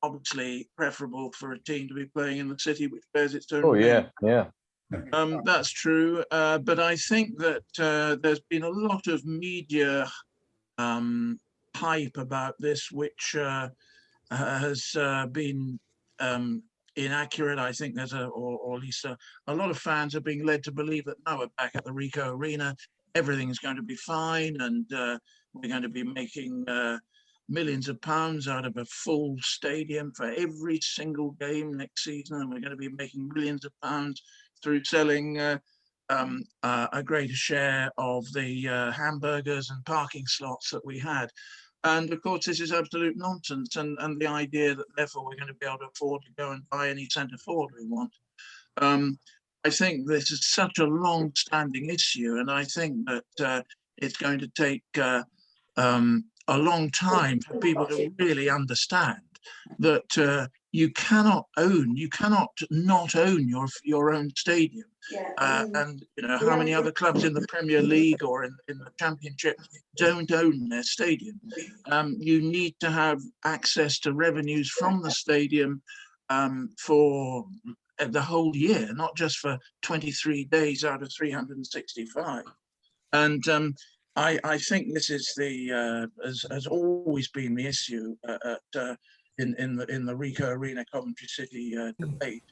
obviously preferable for a team to be playing in the city which bears its own Oh name. yeah. That's true, but I think that there's been a lot of media hype about this, which has been inaccurate. I think there's or at least a lot of fans are being led to believe that now we're back at the Ricoh Arena, everything is going to be fine, and we're going to be making millions of pounds out of a full stadium for every single game next season, and we're going to be making millions of pounds through selling a greater share of the hamburgers and parking slots that we had. And of course, this is absolute nonsense. And the idea that therefore we're going to be able to afford to go and buy any centre forward we want. I think this is such a long-standing issue, and I think that it's going to take a long time for people to really understand that you cannot not own your own stadium. And you know how many other clubs in the Premier League or in the Championship don't own their stadium. You need to have access to revenues from the stadium for the whole year, not just for 23 days out of 365. And I think this is the has always been the issue in the Ricoh Arena Coventry City debate.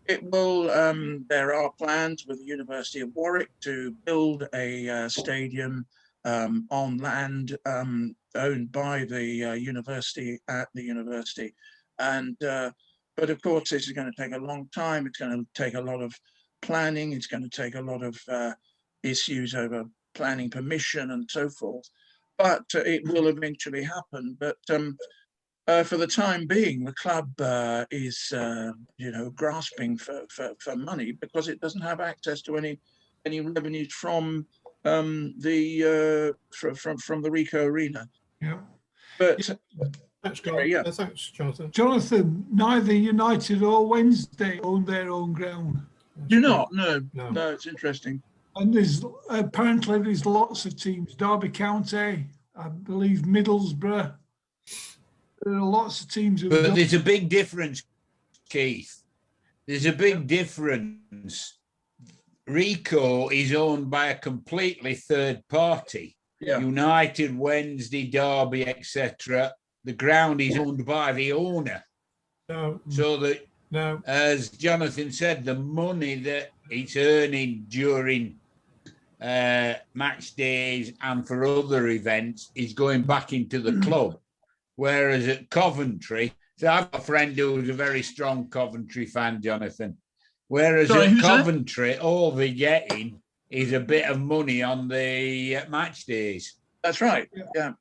It will. There are plans with the University of Warwick to build a stadium on land owned by the university at the university, and but of course this is going to take a long time. It's going to take a lot of planning. It's going to take a lot of issues over planning permission and so forth, but it will eventually happen. But for the time being, the club is, grasping for money because it doesn't have access to any revenues from the Ricoh Arena. Yeah. But Thanks, thanks, Jonathan. Jonathan, neither United or Wednesday own their own ground. Do not? No, it's interesting. And there's lots of teams. Derby County, I believe Middlesbrough. There are lots of teams. But there's a big difference, Keith. There's a big difference. Ricoh is owned by a completely third party. Yeah. United, Wednesday, Derby, etc. The ground is owned by the owner. No. So that, No. as Jonathan said, the money that it's earning during match days and for other events is going back into the club. Whereas at Coventry, so I've got a friend who's a very strong Coventry fan, Jonathan. Whereas at Coventry, all they're getting is a bit of money on the match days. That's right. Yeah.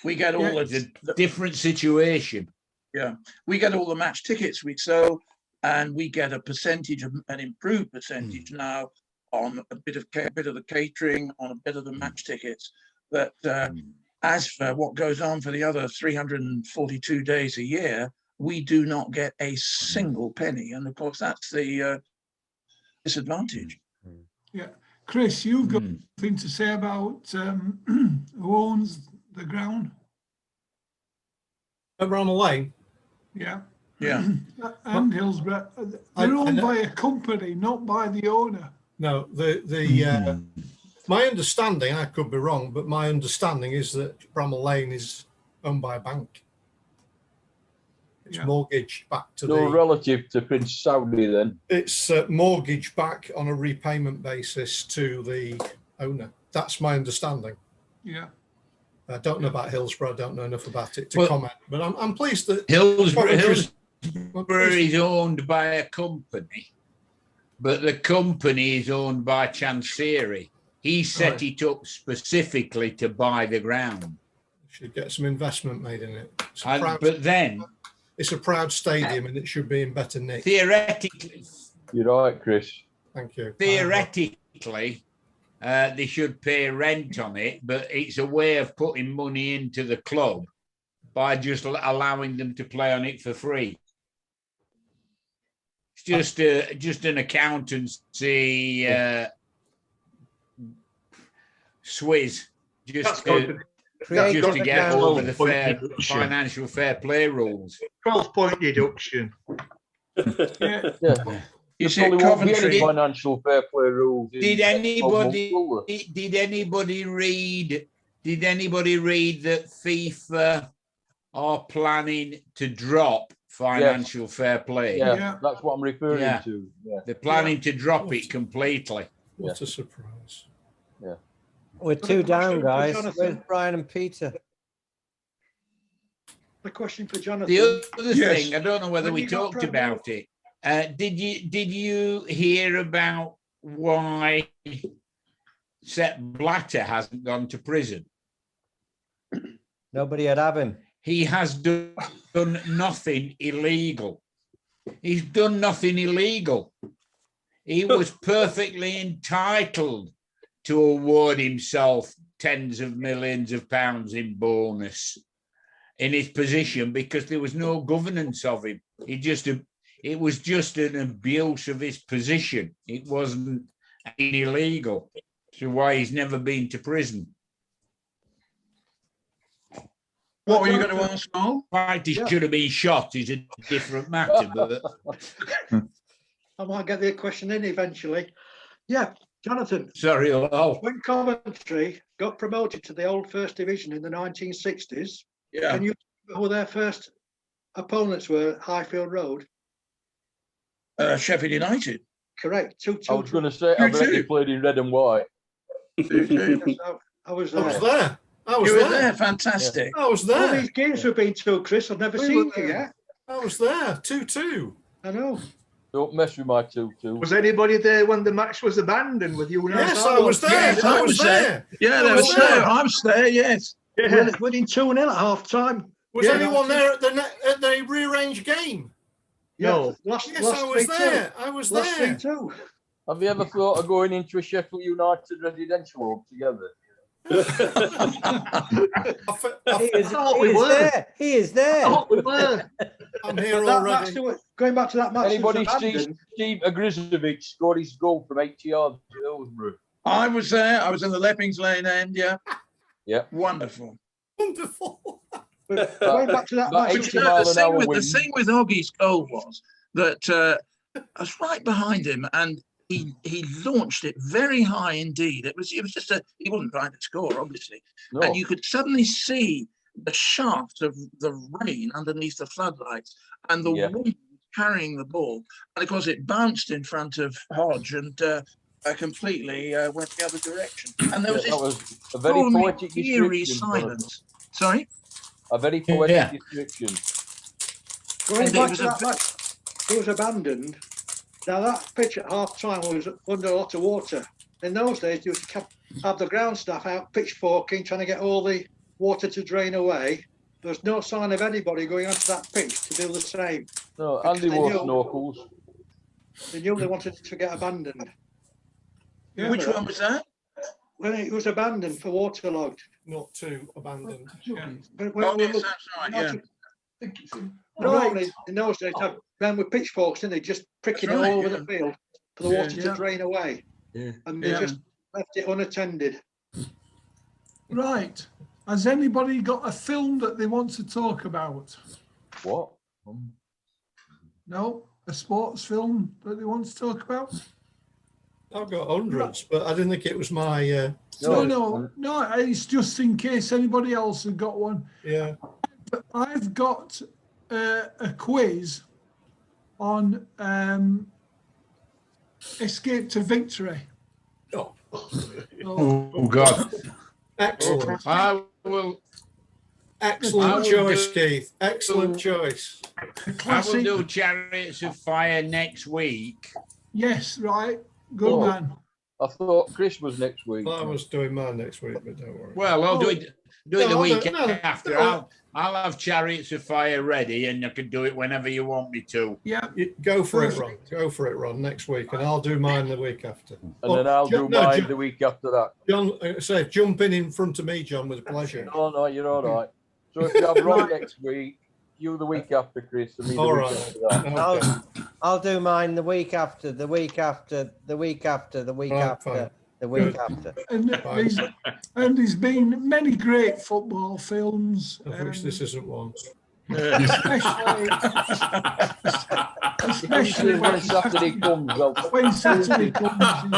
We get all It's a different situation. Yeah. We get all the match tickets we sell, and we get a percentage, an improved percentage now on a bit of the catering, on a bit of the match tickets. But as for what goes on for the other 342 days a year, we do not get a single penny. And of course, that's the disadvantage. Yeah. Chris, you've got something to say about who owns the ground? At Bramall Lane? Yeah. Yeah. And Hillsborough. They're owned by a company, not by the owner. No, my understanding, I could be wrong, but my understanding is that Bramall Lane is owned by a bank. It's mortgaged back to relative to Prince Saudi then. It's mortgaged back on a repayment basis to the owner. That's my understanding. Yeah. I don't know about Hillsborough. I don't know enough about it to comment, but I'm pleased that Hillsborough is owned by a company, but the company is owned by Chancery. He set it up specifically to buy the ground. Should get some investment made in it. But then it's a proud stadium and it should be in better nick. Theoretically, you're right, Chris. Thank you. Theoretically, they should pay rent on it, but it's a way of putting money into the club by just allowing them to play on it for free. It's just an accountancy swizz. Create just to get account- over the 12-point fair deduction. financial fair play rules. 12-point deduction. Yeah, Yeah. You There see, at probably won't be any Coventry, financial fair play rules. in Did 12 months, anybody will there? did anybody read that FIFA are planning to drop financial fair play? Yeah, Yeah. that's what I'm referring Yeah. to. Yeah. They're planning to drop it completely. What a surprise. We're Got a two down, question for guys. Jonathan. Where's Brian and Peter? The question for Jonathan. The other Yes. thing, I don't know whether When we you got talked promoted- about it. Did you hear about why Sepp Blatter hasn't gone to prison? Nobody would have him. He has done nothing illegal. He's done nothing illegal. He was perfectly entitled to award himself tens of millions of pounds in bonus in his position because there was no governance of him. It was just an abuse of his position. It wasn't illegal. So why he's never been to prison. what were you going to ask, Noel? Why he should have been shot is a different matter. But I might get the question in eventually. Yeah, Jonathan, sorry, Lol. when Coventry got promoted to the old First Division in the 1960s, Yeah. can you remember who their first opponents were at Highfield Road? Sheffield United. Correct. 2-2. I was going to say, I bet they played in red and white. I was I was there. there. I was You were there. there, fantastic. I was All there. these games we've been to, Chris, I've never We seen were you there. yet. I was there. 2-2. I know. Don't mess with my 2-2. Was anybody there when the match was abandoned with you? and Yes, I was there. Yes, I was there. Yeah, I there was was there. I was there, yes. Yeah. Winning 2-0 at half time. Was Yeah, anyone that's there at the rearranged game? No. Last, Yes, last I was 3-2. there. I was Last there. 3-2. Have you ever thought of going into a Sheffield United residential home together? I thought we were. There. He is there. Oh, we were. I'm here That match, already. going back to that match, Anybody that was see abandoned. Steve Agrizovic scored his goal from 80 yards at Hillsborough? I was there. I was in the Leppings Lane end, yeah. Yeah. Wonderful. Wonderful. But going back to that But match, But 80 you know, mile the an thing hour with the wind. thing with Oggy's goal was that I was right behind him, and he launched it very high indeed. It was just he wasn't trying to score, obviously, No. and you could suddenly see the shaft of the rain underneath the floodlights, and the Yeah. wind carrying the ball, and of course it bounced in front of Hodge and completely went the other direction. And there was that this was a very extraordinary, poetic eerie description. silence. Sorry. A very poetic Yeah. description. going And it back was to a that match, it was abandoned. Now that pitch at half time was under a lot of water. In those days, you would have the ground staff out pitchforking, trying to get all the water to drain away. There was no sign of anybody going onto that pitch to do the same. No, Because Andy they wore knew- snorkels. They knew they wanted it to get abandoned. Yeah. Which one was that? When it was abandoned for waterlogged. Not too abandoned. Yeah. But when Oh, we yes, looked- that's right. Yeah. Normally, in those days, have men with pitchforks, and they just pricking That's it right, all over yeah. the field for the Yeah. water Yeah. to drain away. Yeah. And they Yeah. just left it unattended. Right. Has anybody got a film that they want to talk about? What? No? A sports film that they want to talk about? I've got hundreds, but I didn't think it was my. No, it's just in case anybody else has got one. Yeah. But I've got a quiz on Escape to Victory. Oh, So, Oh God! excellent. I will. Excellent I will choice, do- Keith. Excellent choice. a I will classic. do Chariots of Fire next week. Yes, right. Good Oh. man. I thought Chris was next week. Well, I was doing mine next week, but don't worry. Well, I'll do it the No, week no, after. no. I'll have Chariots of Fire ready, and you can do it whenever you want me to. Yeah. Go for it, Ron. Go for it, Ron. Next week, and I'll do mine the week after. And then I'll do No, mine John- the week after that. John, say jump in front of me, John, with pleasure. No, you're all right. So if you have Ron next week, you the week after, Chris, and me the All week right. after that. Okay. I'll do mine the week after, the week after, the week after, the week Right, after. fine. The week after. And there's been many great football films, Of which this isn't one. especially When Saturday comes, well, when Saturday comes. Is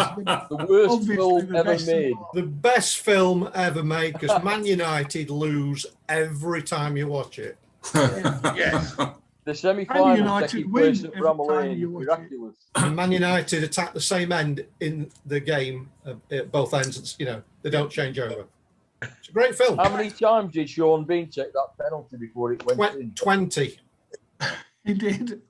the worst obviously film the ever best of made. all. The best film ever made because Man United lose every time you watch it. Yes. The semi-final United taking win place at every Bramall time Lane you is watch it. miraculous. And Man United attack the same end in the game at both ends. It's, you know, they don't change over. It's a great film. How many times did Sean Bean take that penalty before it went in? 20. He did.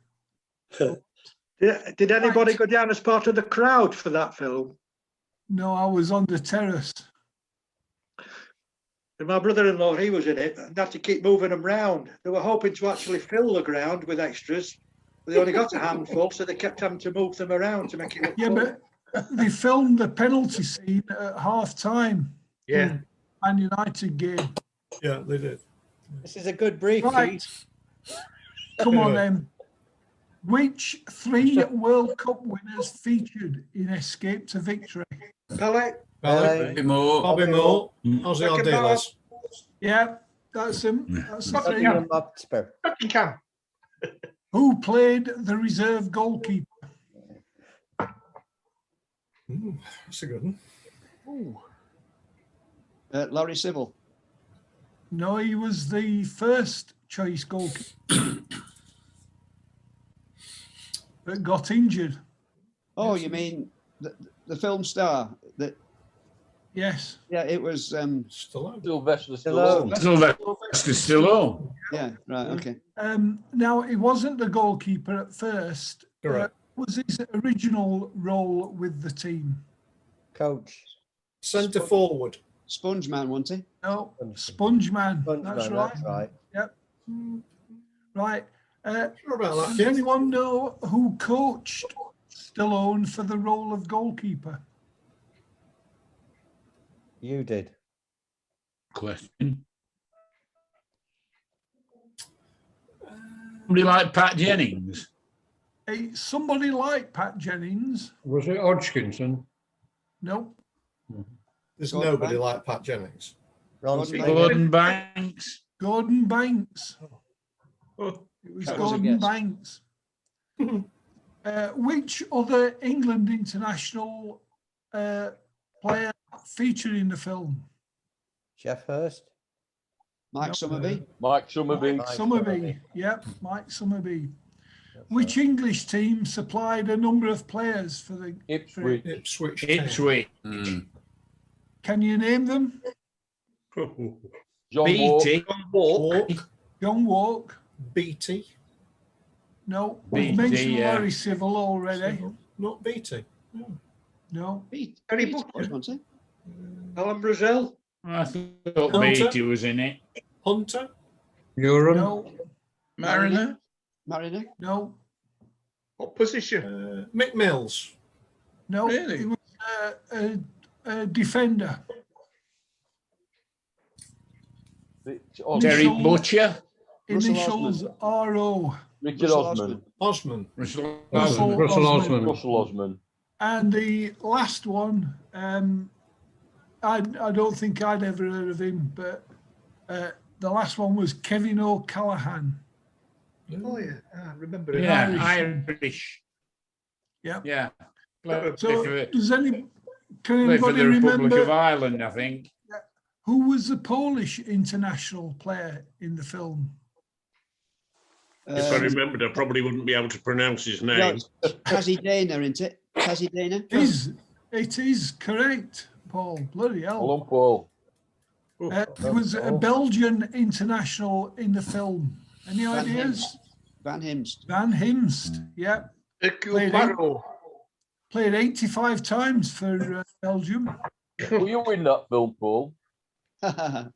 Did anybody go down as part of the crowd for that film? No, I was on the terrace. And my brother-in-law, he was in it, and had to keep moving them round. They were hoping to actually fill the ground with extras, but they only got a handful, so they kept having to move them around to make it look Yeah, full. but they filmed the penalty scene at half time. Yeah. Man United game. Yeah, they did. This is a good brief. Right. Keith. Come on then. Which 3 World Cup winners featured in Escape to Victory? Pelé, Bobby More. Moore, Ozzy Beckenbauer. Ardiles. Yeah, that's him. That's the three. Tottenham Hotspur. Buckingham. Who played the reserve goalkeeper? That's a good one. Larry Sybil. No, he was the first choice goalkeeper. But got injured. Oh, you mean the film star? That Yes. yeah, it was. Stallone. Sylvester Stallone. Stallone. Sylvester Stallone. Yeah, right. Okay. Now, he wasn't the goalkeeper at first. Correct. Was his original role with the team? Coach. Centre forward. Sponge Man, wasn't he? No, Sponge Man. Sponge That's Man, right. That's right. Right. Sure about that. Does anyone know who coached Stallone for the role of goalkeeper? You did. Question. Somebody like Pat Jennings. Somebody like Pat Jennings. Was it Hodgkinson? Nope. There's Gordon nobody Banks. like Pat Jennings. Ron Gordon Speed. Banks. Gordon Banks. Gordon Banks. Oh, It was That was a Gordon guess. Banks. Which other England international player featured in the film? Jeff Hurst. Mike Nope. Summerby. Mike Summerby. Mike Summerby. Yep, Mike Summerby. Which English team supplied a number of players for the? Ipswich. Ipswich. Town. Ipswich. Can you name them? John Wall. Beatty. Walk. John Walk. Beatty. No. Beatty, We've mentioned yeah. Larry Civil already. Not Beatty. No. Harry Beat, Butler. wasn't he? Alan Brazil, I thought Hunter. Beatty was in it. Hunter. No. Mariner. Mariner. No. what position? Mick Mills. No. Really? He was a defender. Terry Russell- Butcher. Russell Initials R.O. Richard Russell Osman. Osman. Russell Russell Osman. Russell Osman. And the last one, I don't think I'd ever heard of him, but the last one was Kevin O'Callaghan. oh yeah, I remember it. Yeah, Irish. Irish. Yep. Yeah. So does can Play for anybody the Republic remember of Ireland, I think. who was the Polish international player in the film? If I remembered, I probably wouldn't be able to pronounce his no, name. it's Tazzy Dana, isn't it? Tazzy Dana. It is correct, Paul. Bloody hell. Alan Paul. It was a Belgian international in the film. Any Van ideas? Van Himst. Van Himst, yeah. Hercule Poirot. Played 85 times for Belgium. Were you in that film, Paul? And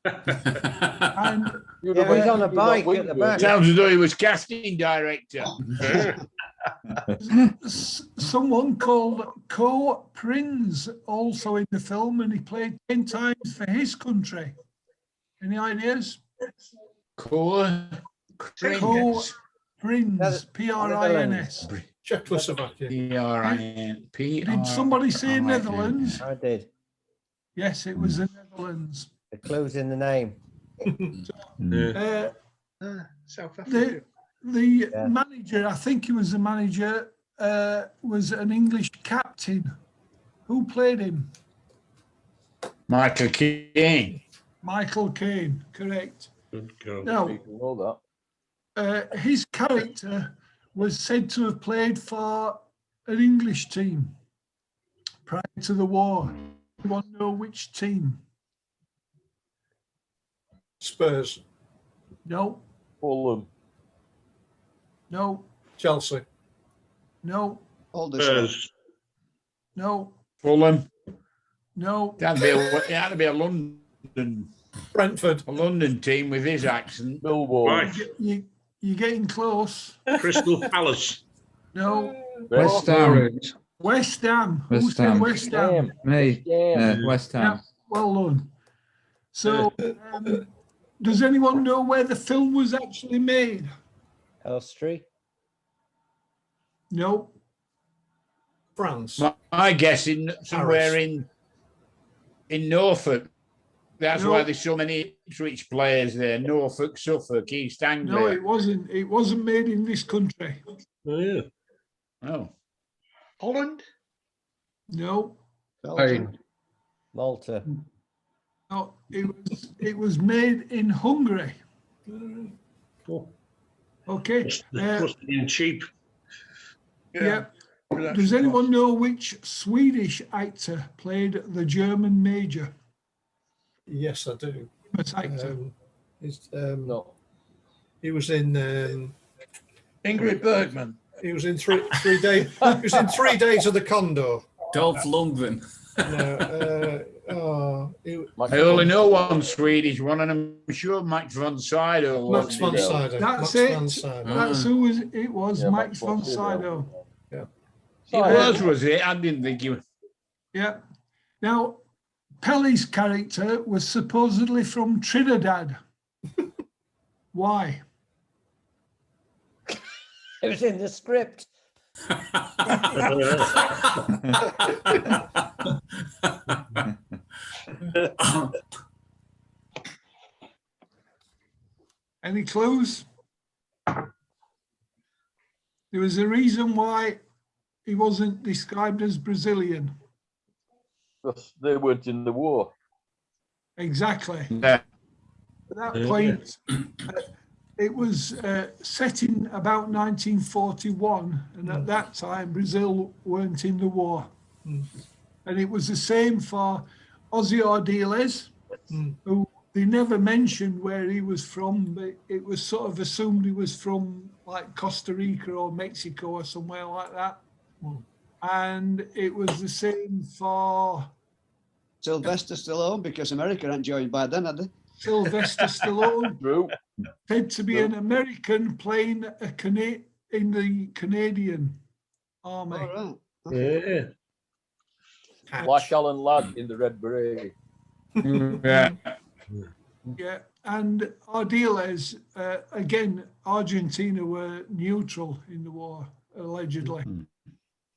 You'd Yeah, have he's on a been that bike at the window. back. Sounds as though he was casting director. someone called Co Prinz also in the film, and he played 10 times for his country. Any ideas? Core. Co Prinz, Prins, Czechoslovakia. Did somebody say Netherlands? I did. Yes, it was the Netherlands. The clue's in the name. Yeah. Uh, South Africa. the Yeah. manager, I think he was the manager, was an English captain. Who played him? Michael Keane. Michael Caine, correct. Good God. Now, People know that. his character was said to have played for an English team prior to the war. Anyone know which team? Spurs, No, Fulham. no, Chelsea, no, Aldershot. Spurs. no, Fulham. no. It had to be a London Brentford, team with his accent. Millwall. Right. You're getting close. Crystal Palace. No, West Ham. West Ham. Who West said Ham. West Ham? Me. West Ham. Yeah, well done. So, does anyone know where the film was actually made? Elstree. No. France. My guess in somewhere in Norfolk. That's No. why there's so many Ipswich players there. Norfolk, Suffolk, East Anglia. No, it wasn't. It wasn't made in this country. Oh, yeah. Oh. Holland? No. Belgium. Malta. No, it was made in Hungary. Cool. Okay. Must have been cheap. Yeah. Does anyone know which Swedish actor played the German major? Yes, I do. Famous actor. No. He was in. Ingrid Bergman. He was in three days. He was in 3 Days of the Condor. Dolph Lundgren. I only know one Swedish one, and I'm sure Max von Sydow. Max von Sydow. That's Max it. von Sydow. That's who it was. Yeah, Max von Max von Sydow. It was it? I didn't think he was. Yeah. Now, Pelly's character was supposedly from Trinidad. Why? It was in the script. Any clues? There was a reason why he wasn't described as Brazilian. Because they weren't in the war. Exactly. Yeah. At that point, it was set in about 1941, and at that time, Brazil weren't in the war. And it was the same for Ozzy Ardiles, who they never mentioned where he was from, but it was sort of assumed he was from like Costa Rica or Mexico or somewhere like that. And it was the same for Sylvester Stallone, because America hadn't joined by then, had they? Sylvester Stallone, True. said to be an American playing in the Canadian army. All right. Yeah. Like Alan Ladd in the Red Beret. Yeah. Yeah, and Ardiles, again, Argentina were neutral in the war, allegedly.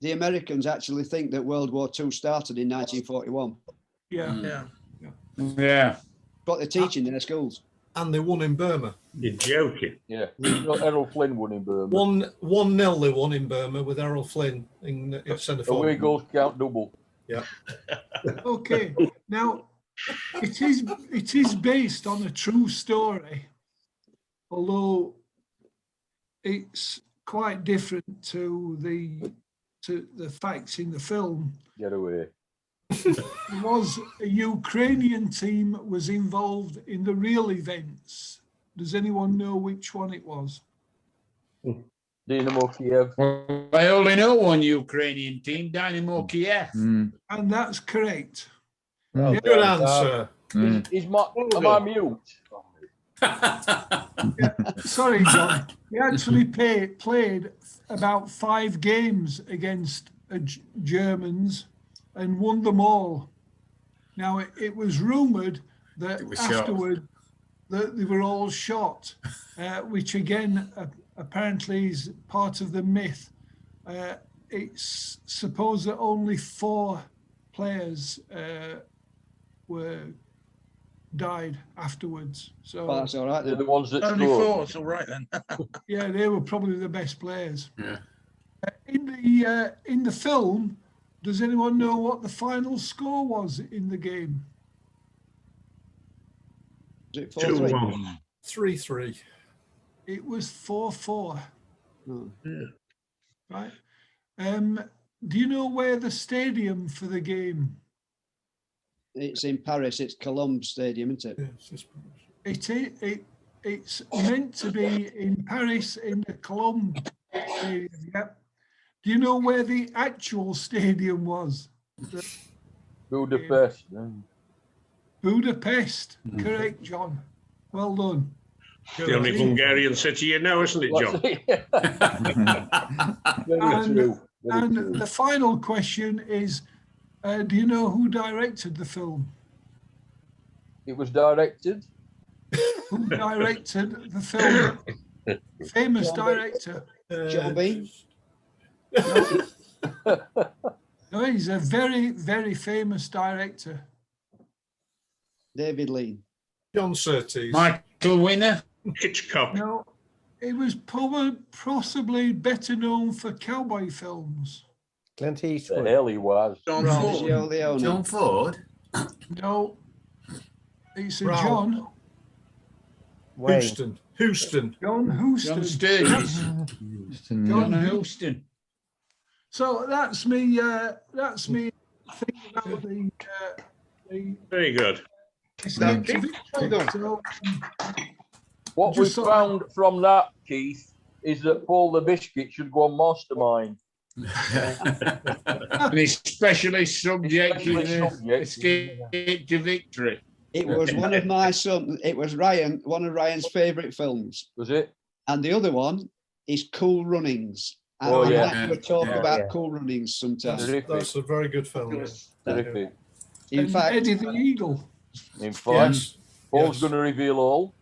The Americans actually think that World War II started in 1941. Yeah. Yeah. What they're teaching in their schools. And they won in Burma. You're joking. Yeah. Errol Flynn won in Burma. 1-0 they won in Burma with Errol Flynn in centre Away forward. goals count double. Yeah. Okay, now it is based on a true story, although it's quite different to the facts in the film. Get away. There was a Ukrainian team was involved in the real events. Does anyone know which one it was? Dynamo Kiev. Well, I only know one Ukrainian team, Dynamo Kiev. And that's correct. Good answer. Am I mute? Sorry, John. He actually played about 5 games against Germans and won them all. Now, it was rumoured that afterward that they were all shot, which again apparently is part of the myth it's supposed that only 4 players were died afterwards. So Well, that's all right. They're Then. the ones that Only scored. 4, it's all right then. yeah, they were probably the best players. Yeah. In the film, does anyone know what the final score was in the game? Is it 4-3? 2-1. 3-3. It was 4-4. Oh. Yeah. Right. Do you know where the stadium for the game? It's in Paris. It's Colombe Stadium, isn't it? Yes, it's- It's meant to be in Paris in the Colombe Stadium. Yep. Do you know where the actual stadium was? Budapest. Budapest. Correct, John. Well done. The only Hungarian city you know, isn't it, John? Very true. Very And true. the final question is, do you know who directed the film? It was directed. Who directed the film? Famous director. John Bean? No, he's a very, very famous director. David Lean. John Surtees. Michael Winner. Hitchcock. No, it was possibly better known for cowboy films. Clint The Eastwood. hell he was. John Right. Ford. Gio Leone. John Ford. No, it's a Brown. John. Wayne. Houston. John John Huston. Sturgis. John John Huston. Houston. So that's me. That's me thinking about the Very good. escape to Well victory. done. So, What we Just so- found from that, Keith, is that Paul the Biscuit should go on Mastermind. And his specialist subject Specialist is subject. Escape to Victory. It was one of my son. It was Ryan, one of Ryan's favourite films, Was it? and the other one is Cool Runnings. And Oh, I'd yeah. like to talk Yeah. about Yeah. Cool Runnings sometime. Terrific. That's a very good film. Terrific. In and fact, Eddie the Eagle. In fact, Yes. Paul's Yes. going to reveal all.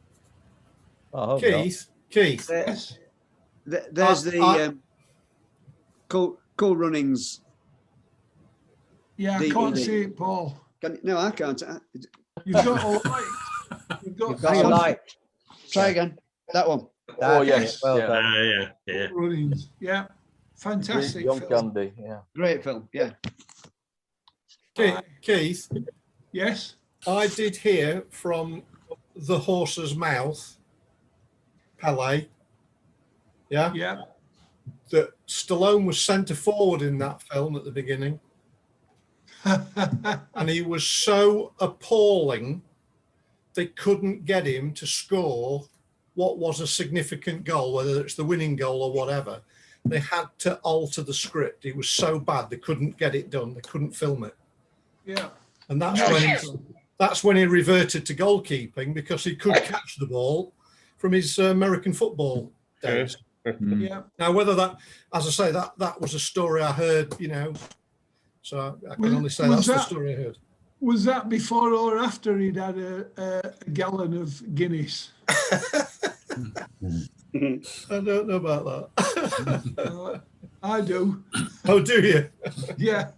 I hope not. Keith. Yes. there's the I- Cool Runnings. Yeah, I DVD. can't see it, Paul. No, I can't. You've got a light. You've got You've got Hang a on. light. Try again. That one. Oh, That- yes. Well yeah. done. Yeah. runnings. Yeah, fantastic Young film. Candy. Yeah. Great film. Yeah. Keith, Yes. I did hear from the horse's mouth, Pele, yeah, Yeah. that Stallone was centre forward in that film at the beginning, and he was so appalling they couldn't get him to score what was a significant goal, whether it's the winning goal or whatever. They had to alter the script. It was so bad they couldn't get it done. They couldn't film it. Yeah. And that's when he reverted to goalkeeping, because he could catch the ball from his American football days. Yeah. Now, whether that, as I say, that was a story I heard, so I can only say Was that's the that- story I heard. Was that before or after he'd had a gallon of Guinness? I don't know about that. I do. Oh, do you? Yeah.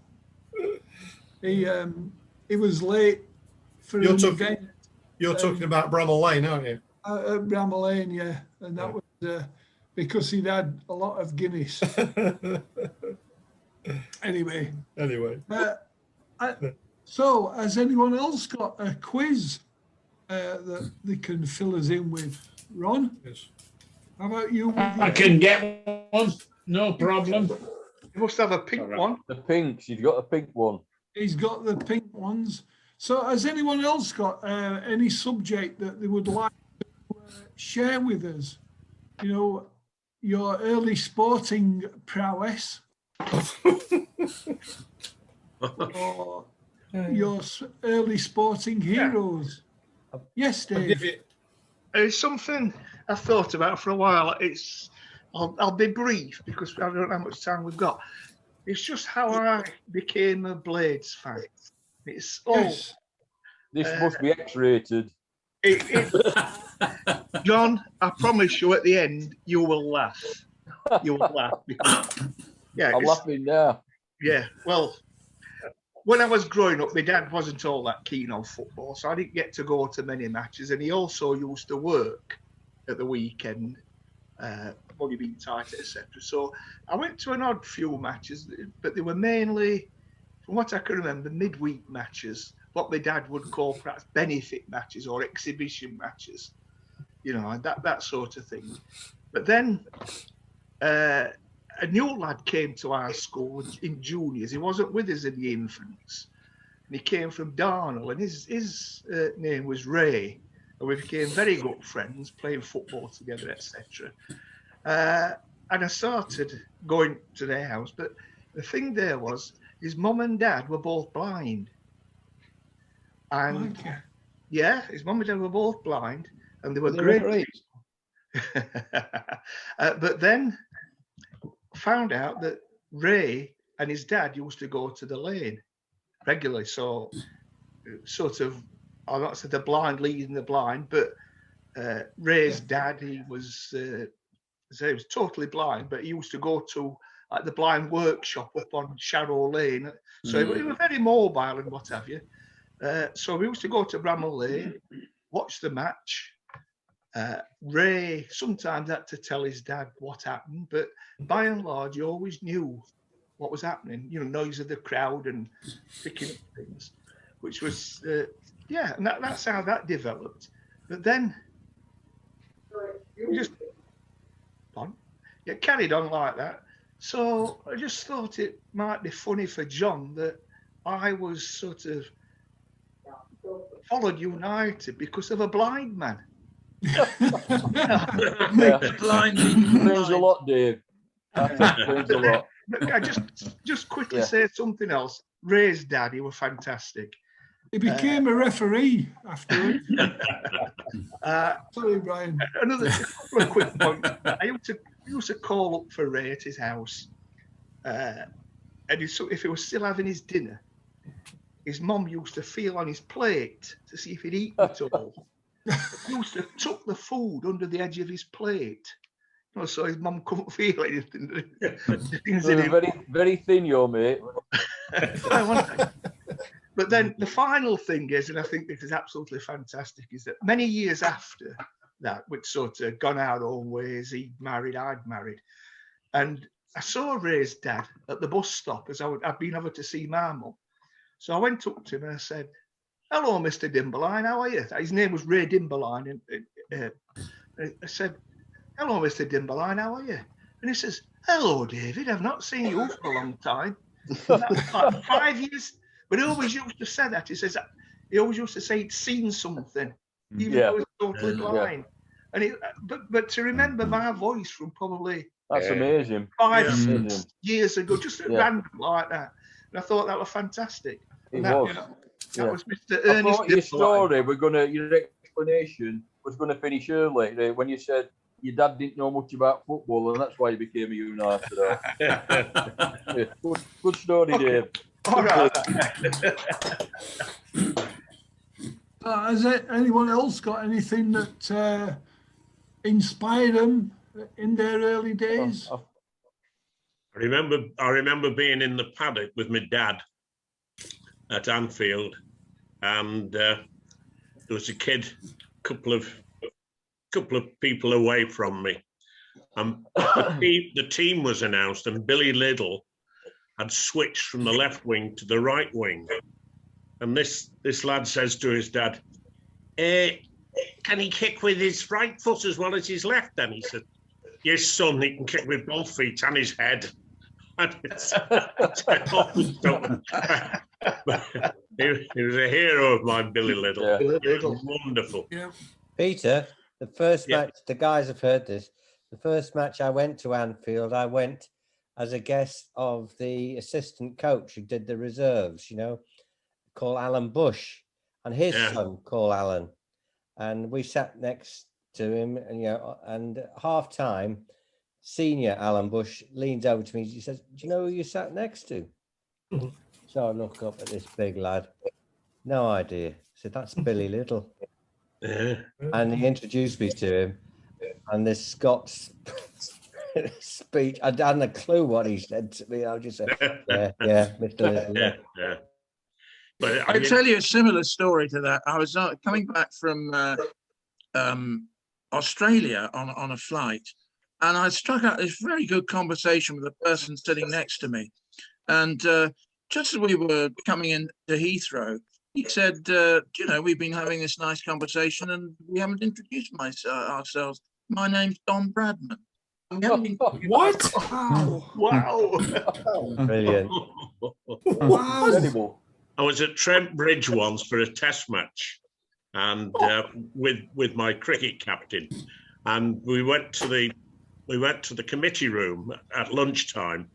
He was late for You're an talking- event You're talking about Bramall Lane, aren't you? at Bramall Lane, yeah, and that was because he'd had a lot of Guinness. Anyway, so has anyone else got a quiz that they can fill us in with? Ron, Yes. how about you? I can get one. No problem. You must have a pink one. The pinks. You've got a pink one. He's got the pink ones. So has anyone else got any subject that they would like to share with us? Your early sporting prowess or your early sporting heroes. Yes, I'll Dave. give you, It's something I've thought about for a while. I'll be brief because I don't know how much time we've got. It's just how I became a Blades fan. It's Yes. This must be X-rated. John, I promise you at the end, you will laugh. You will laugh. Yeah, I'm laughing now. yeah. Well, when I was growing up, my dad wasn't all that keen on football, so I didn't get to go to many matches. And he also used to work at the weekend, money being tight, etc. So I went to an odd few matches, but they were mainly, from what I can remember, midweek matches, what my dad would call perhaps benefit matches or exhibition matches, you know, that sort of thing. But then a new lad came to our school in juniors. He wasn't with us in the infants. And he came from Darnell, and his name was Ray. And we became very good friends, playing football together, etc. And I started going to their house. But the thing there was, his mum and dad were both blind. And yeah, his mum and dad were both blind, and they were great. But then found out that Ray and his dad used to go to the lane regularly. So sort of, I'm not saying the blind leading the blind, but Ray's dad, he was totally blind, but he used to go to like the blind workshop up on Sharrow Lane. So he was very mobile and what have you. So we used to go to Bramall Lane, watch the match. Ray sometimes had to tell his dad what happened, but by and large, he always knew what was happening. You know, noise of the crowd and picking up things, which was, yeah, and that's how that developed. But then, it carried on like that. So I just thought it might be funny for John that I was sort of followed United because of a blind man. Blind means a lot, Dave. Means a lot. I just quickly say something else. Ray's dad, he was fantastic. He became a referee afterwards. Sorry, Brian. Another couple of quick points. I used to call up for Ray at his house, and if he was still having his dinner, his mum used to feel on his plate to see if he'd eaten it all. He used to tuck the food under the edge of his plate, you know, so his mum couldn't feel anything. Very, very thin, your mate. But then the final thing is, and I think this is absolutely fantastic, is that many years after that, we'd sort of gone our own ways. He'd married, I'd married, and I saw Ray's dad at the bus stop as I'd been over to see my mum. So I went up to him and I said, "Hello, Mr. Dimberline, how are you?" His name was Ray Dimberline. And I said, "Hello, Mr. Dimberline, how are you?" And he says, "Hello, David, I've not seen you for a long time." That's like 5 years. But he always used to say that. He always used to say he'd seen something, even though he was totally blind. And but to remember my voice from probably that's amazing. 5 years ago, just at random like that. And I thought that was fantastic. That was Mr. Ernest. I thought your story, your explanation was going to finish early when you said your dad didn't know much about football and that's why he became a United. Good story, Dave. All right. Has anyone else got anything that inspired them in their early days? I remember being in the paddock with my dad at Anfield, and there was a kid, couple of people away from me, and the team was announced, and Billy Liddell had switched from the left wing to the right wing, and this lad says to his dad, "Can he kick with his right foot as well as his left?" And he said, "Yes, son, he can kick with both feet and his head." And he was a hero of mine, Billy Liddell. It was wonderful. Yeah. Peter, the first match, the guys have heard this. The first match I went to Anfield, I went as a guest of the assistant coach who did the reserves, called Alan Bush, and his son called Alan. And we sat next to him, and at half time, senior Alan Bush leans over to me. He says, "Do you know who you sat next to?" So I look up at this big lad. No idea. I said, "That's Billy Liddell." And he introduced me to him. And this Scots speech. I hadn't a clue what he said to me. I just said, yeah, Mr. Little. Yeah, yeah. But I I'll mean, tell you a similar story to that. I was coming back from Australia on a flight, and I struck out this very good conversation with the person sitting next to me. And just as we were coming into Heathrow, he said, you know, we've been having this nice conversation and we haven't introduced ourselves. My name's Don Bradman. We haven't introduced What? ourselves. Wow. wow. Brilliant. Wow. Incredible. I was at Trent Bridge once for a test match, and with my cricket captain, and we went to the committee room at lunchtime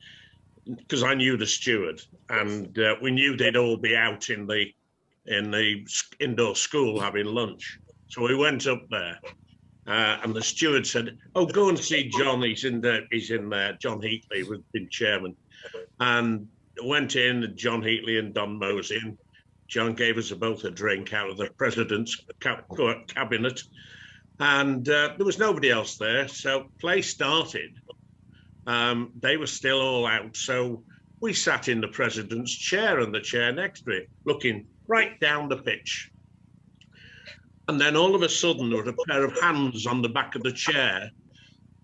because I knew the steward, and we knew they'd all be out in the indoor school having lunch. So we went up there, and the steward said, "Oh, go and see John. He's in there. John Heatley was been chairman," and went in. John Heatley and Don Mosey. And John gave us both a drink out of the president's cabinet, and there was nobody else there. So play started. They were still all out, so we sat in the president's chair and the chair next to it, looking right down the pitch. And then all of a sudden, there was a pair of hands on the back of the chair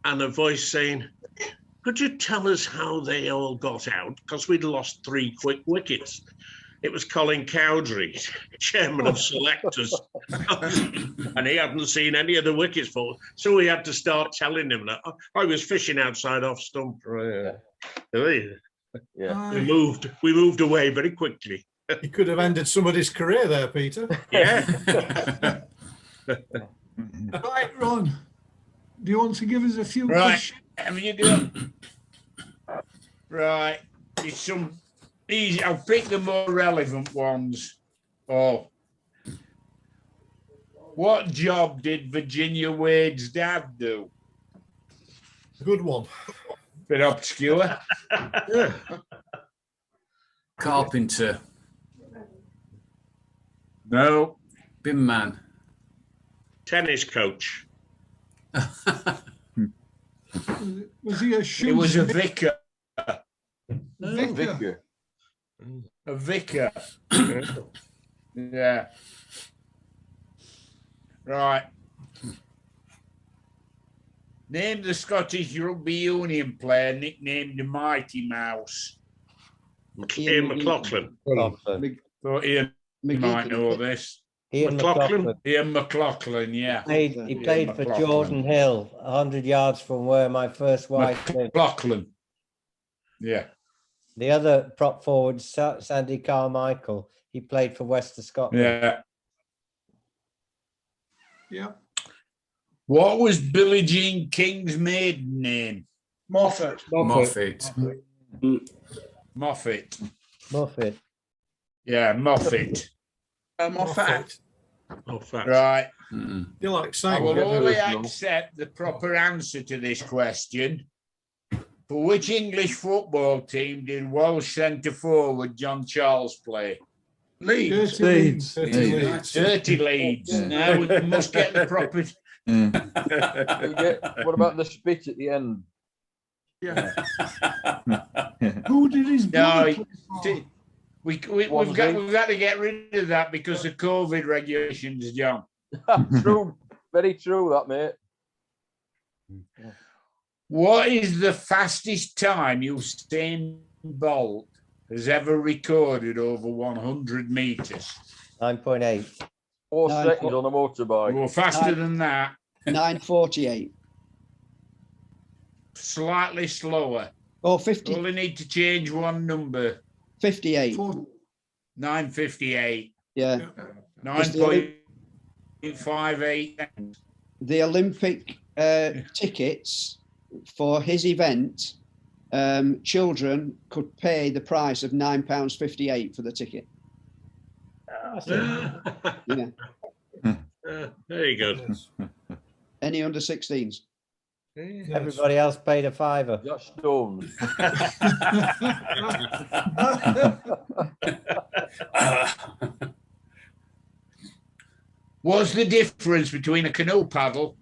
and a voice saying, "Could you tell us how they all got out? Because we'd lost 3 quick wickets." It was Colin Cowdery, chairman of selectors, and he hadn't seen any of the wickets fall. So we had to start telling him that I was fishing outside off stump. Yeah. We moved away very quickly. You could have ended somebody's career there, Peter. Yeah. Right, Ron. Do you want to give us a few Right. questions? Have you done? Right. It's some easy. I'll pick the more relevant ones. Oh. What job did Virginia Wade's dad do? Good one. Bit obscure. Carpenter. No. Bin man. Tennis coach. Was he a shoe? It was a vicar. vicar? A vicar. Yeah. Right. Name the Scottish Rugby Union player nicknamed the Mighty Mouse. Ian McLaughlin. Thought Ian might know this. Ian McLaughlin. Ian McLaughlin, yeah. He played for Jordan Hill, 100 yards from where my first wife lived. McLaughlin. Yeah. The other prop forward, Sandy Carmichael, he played for Western Scotland. Yeah. Yeah. What was Billie Jean King's maiden name? Moffat. Moffat. Moffat. Moffat. Yeah, Moffat. Moffat. Moffat. Right. You like I saying? will only accept the proper answer to this question. For which English football team did Welsh centre forward John Charles play? Leeds. Dirty Leeds. Now we must get the proper. What about the spit at the end? Yeah. Who did his brother play for? We've got to get rid of that because of COVID regulations, John. True, very true, that mate. What is the fastest time Usain Bolt has ever recorded over 100 meters? 9.8. 4 seconds on a motorbike. Well, faster than that. 9:48. Slightly slower. Oh, 50. Only need to change one number. 58. 9:58. Yeah. 9.58. The Olympic tickets for his event, children could pay the price of £9.58 for the ticket. Yeah. Very good. Any under 16s? Everybody else paid a £5. That's stones. What's the difference between a canoe paddle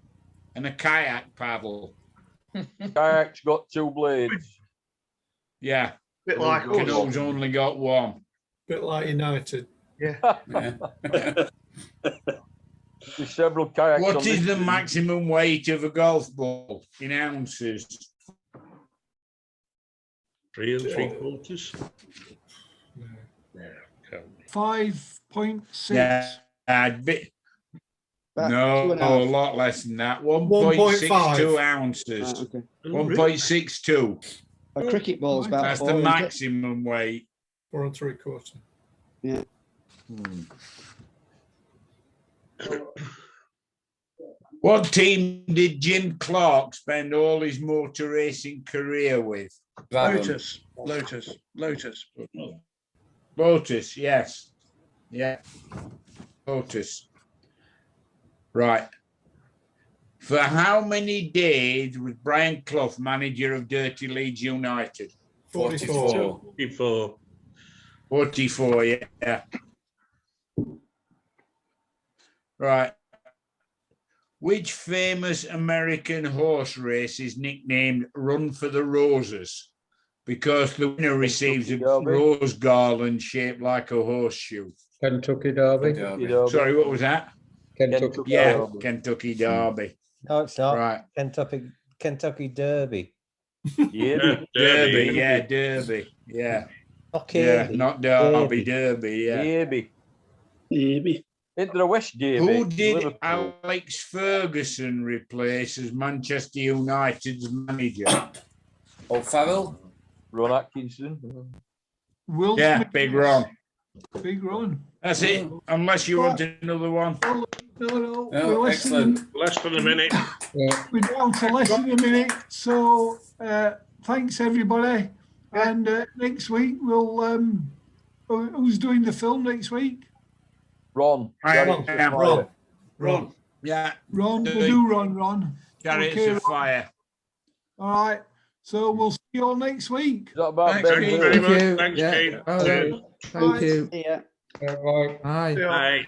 and a kayak paddle? Kayak's got 2 blades. Yeah, Bit like Good us. Canoe's only got one. Bit like United. Yeah. There's several kayaks. What on is this the thing. maximum weight of a golf ball in ounces? 3 3/4. No. Yeah, 5.6. Yeah, I'd be, About no, 2.5. a lot less than that. 1.5. 1.62 ounces. Right, okay. 1.62. A cricket ball's about That's 4, the isn't it? maximum weight. 4 3/4. Yeah. What team did Jim Clark spend all his motor racing career with? Lotus. Lotus, yes. Yeah. Lotus. Right. For how many days was Brian Clough manager of Dirty Leeds United? 44. 44. 44, yeah. Right. Which famous American horse race is nicknamed Run for the Roses? Because the winner receives a Derby. rose garland shaped like a horseshoe. Kentucky Derby. Sorry, what was that? Kentucky Yeah, Derby. Kentucky Derby. No, it's not. Right. Kentucky Derby. Yeah. Derby, yeah, Derby. Yeah. Okay. Yeah, not Derby, Derby, yeah. Derby. Derby. Into the West Derby. Who did Liverpool. Alex Ferguson replace as Manchester United's manager? Old Farrell. Ron Atkinson. Will Yeah, Smith. Big Ron. Big Ron. That's it. Unless you want another one. No. Oh, We're less excellent. Less than a minute. We're down to less than a minute. So thanks everybody. And next week we'll who's doing the film next week? Ron. I Chariots of am. Fire. Ron. Yeah, Ron, we'll do Ron. Chariots Okay, of Fire. All right. So we'll see you all next week. Is that about Thanks, Ben Keith. Hur? Very much. you. Thanks, Yeah. Keith. All right. Cheers. Thank you. Yeah. Bye. Yeah. Bye.